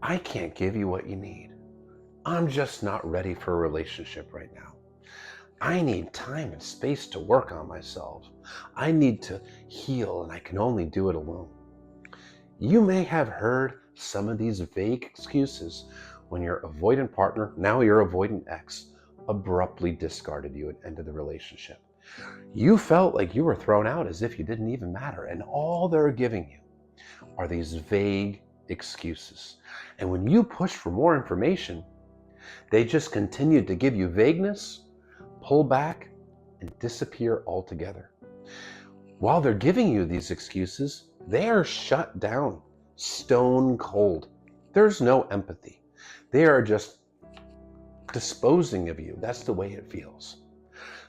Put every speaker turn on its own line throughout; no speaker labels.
I can't give you what you need. I'm just not ready for a relationship right now. I need time and space to work on myself. I need to heal and I can only do it alone. You may have heard some of these vague excuses when your avoidant partner, now your avoidant ex, abruptly discarded you and ended the relationship. You felt like you were thrown out as if you didn't even matter, and all they're giving you are these vague excuses. And when you push for more information, they just continue to give you vagueness, pull back, and disappear altogether. While they're giving you these excuses, they are shut down, stone cold. There's no empathy. They are just disposing of you. That's the way it feels.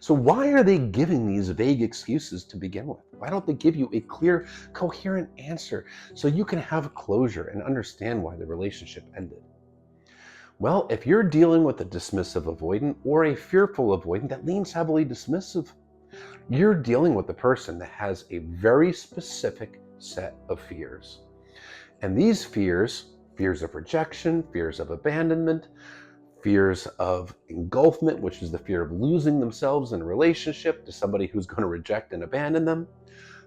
So why are they giving these vague excuses to begin with? Why don't they give you a clear, coherent answer so you can have closure and understand why the relationship ended? Well, if you're dealing with a dismissive avoidant or a fearful avoidant that leans heavily dismissive, you're dealing with a person that has a very specific set of fears. And these fears of rejection, fears of abandonment, fears of engulfment, which is the fear of losing themselves in a relationship to somebody who's going to reject and abandon them.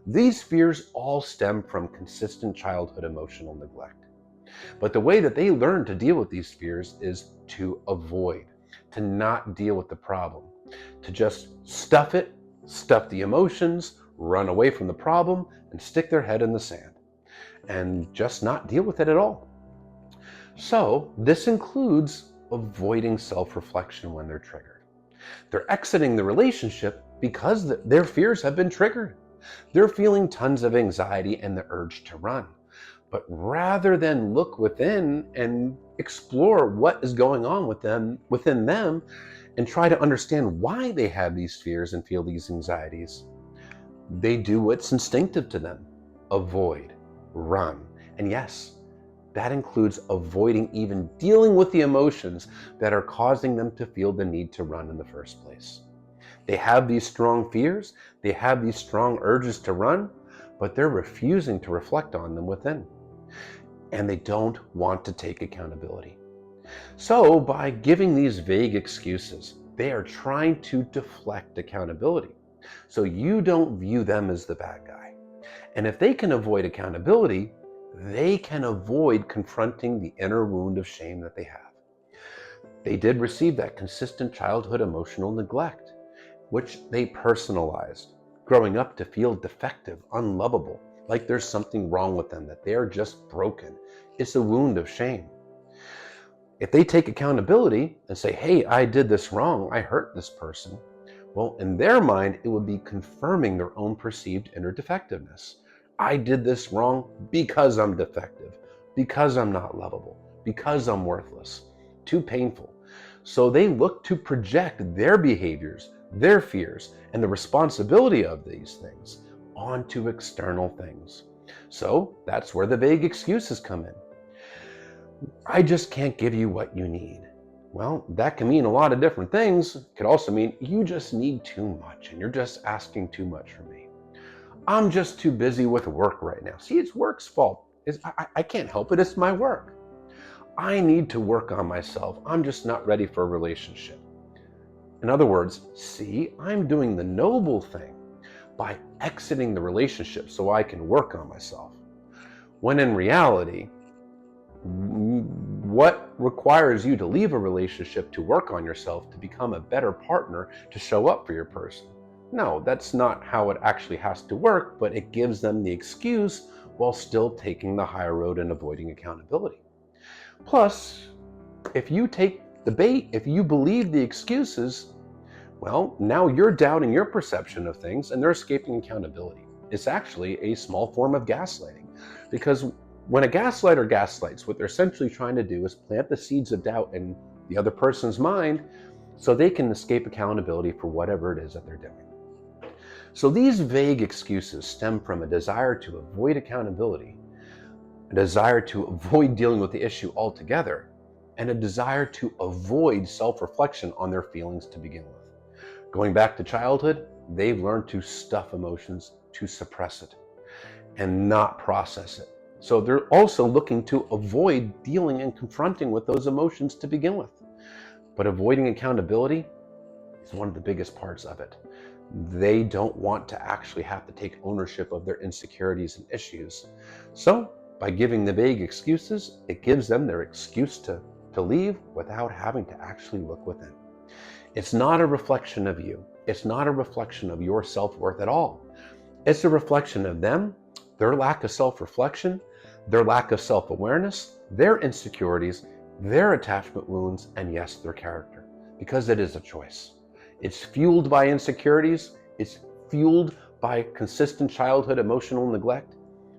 These fears all stem from consistent childhood emotional neglect. But the way that they learn to deal with these fears is to avoid, to not deal with the problem, to just stuff it, stuff the emotions, run away from the problem, and stick their head in the sand, and just not deal with it at all. So this includes avoiding self-reflection when they're triggered. They're exiting the relationship because their fears have been triggered. They're feeling tons of anxiety and the urge to run. But rather than look within and explore what is going on within them and try to understand why they have these fears and feel these anxieties, they do what's instinctive to them: avoid, run. And yes, that includes avoiding even dealing with the emotions that are causing them to feel the need to run in the first place. They have these strong fears, they have these strong urges to run, but they're refusing to reflect on them within. And they don't want to take accountability. So by giving these vague excuses, they are trying to deflect accountability. So you don't view them as the bad guy. And if they can avoid accountability, they can avoid confronting the inner wound of shame that they have. They did receive that consistent childhood emotional neglect, which they personalized, growing up to feel defective, unlovable, like there's something wrong with them, that they're just broken. It's a wound of shame. If they take accountability and say, hey, I did this wrong, I hurt this person, well, in their mind, it would be confirming their own perceived inner defectiveness. I did this wrong because I'm defective, because I'm not lovable, because I'm worthless. Too painful. So they look to project their behaviors, their fears, and the responsibility of these things onto external things. So that's where the vague excuses come in. I just can't give you what you need. Well, that can mean a lot of different things. It could also mean you just need too much and you're just asking too much from me. I'm just too busy with work right now. See, it's work's fault. I can't help it. It's my work. I need to work on myself. I'm just not ready for a relationship. In other words, see, I'm doing the noble thing by exiting the relationship so I can work on myself. When in reality, what requires you to leave a relationship to work on yourself, to become a better partner, to show up for your person? No, that's not how it actually has to work, but it gives them the excuse while still taking the higher road and avoiding accountability. Plus, if you take the bait, if you believe the excuses, well, now you're doubting your perception of things and they're escaping accountability. It's actually a small form of gaslighting, because when a gaslighter gaslights, what they're essentially trying to do is plant the seeds of doubt in the other person's mind so they can escape accountability for whatever it is that they're doing. So these vague excuses stem from a desire to avoid accountability, a desire to avoid dealing with the issue altogether, and a desire to avoid self-reflection on their feelings to begin with. Going back to childhood, they've learned to stuff emotions, to suppress it, and not process it. So they're also looking to avoid dealing and confronting with those emotions to begin with. But avoiding accountability is one of the biggest parts of it. They don't want to actually have to take ownership of their insecurities and issues. So by giving the vague excuses, it gives them their excuse to leave without having to actually look within. It's not a reflection of you. It's not a reflection of your self-worth at all. It's a reflection of them, their lack of self-reflection, their lack of self-awareness, their insecurities, their attachment wounds, and yes, their character. Because it is a choice. It's fueled by insecurities. It's fueled by consistent childhood emotional neglect.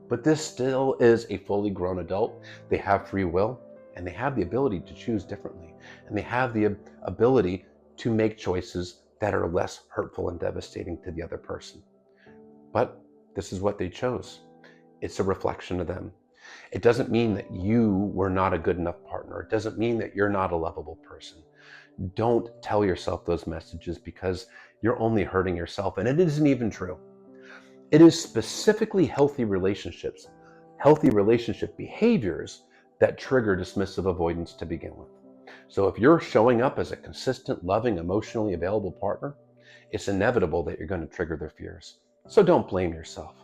But this still is a fully grown adult. They have free will, and they have the ability to choose differently. And they have the ability to make choices that are less hurtful and devastating to the other person. But this is what they chose. It's a reflection of them. It doesn't mean that you were not a good enough partner. It doesn't mean that you're not a lovable person. Don't tell yourself those messages, because you're only hurting yourself, and it isn't even true. It is specifically healthy relationships, healthy relationship behaviors that trigger dismissive avoidance to begin with. So if you're showing up as a consistent, loving, emotionally available partner, it's inevitable that you're going to trigger their fears. So don't blame yourself.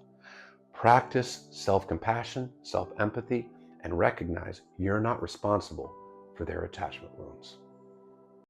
Practice self-compassion, self-empathy, and recognize you're not responsible for their attachment wounds.